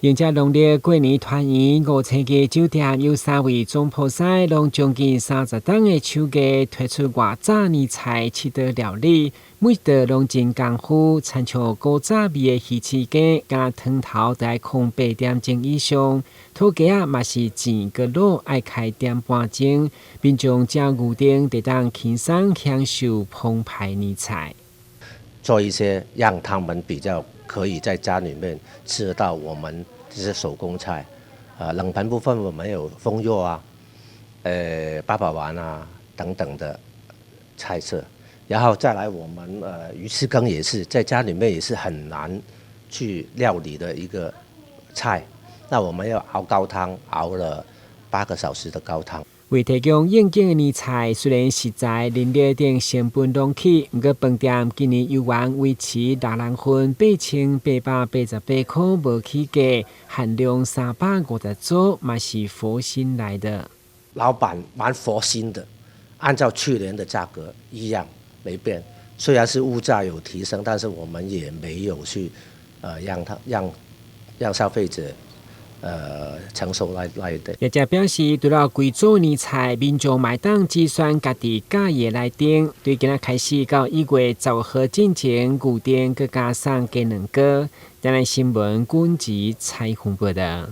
迎接农历过年团圆，5星嘅酒店有3位总铺师，拢将近30档嘅手艺推出外早年菜7道料理，每道拢真功夫，参照古早味嘅鱼翅羹，加汤头在控8点钟以上。土鸡啊，嘛是煎个卤，爱开点半钟，并将这牛丁得当轻松享受澎湃年菜。做一些让他们比较可以在家里面吃到我们这些手工菜，冷盘部分我们有风肉啊，八宝丸啊等等的菜色，然后再来我们鱼翅羹也是在家里面也是很难去料理的一个菜，那我们要熬高汤，熬了8个小时的高汤。为提供应景的年菜，虽然实在人力等成本拢起，不过饭店今年有望维持6人份8888块无起价，限量350桌，嘛是佛心来的。老板蛮佛心的，按照去年的价格一样没变。虽然是物价有提升，但是我们也没有去让消费者承受来的。业者表示，除了贵州年菜，民众买当计算家己家业来订，对今仔开始到1月15号之前，固定佮加上鸡2个。今日新闻管制采访报道。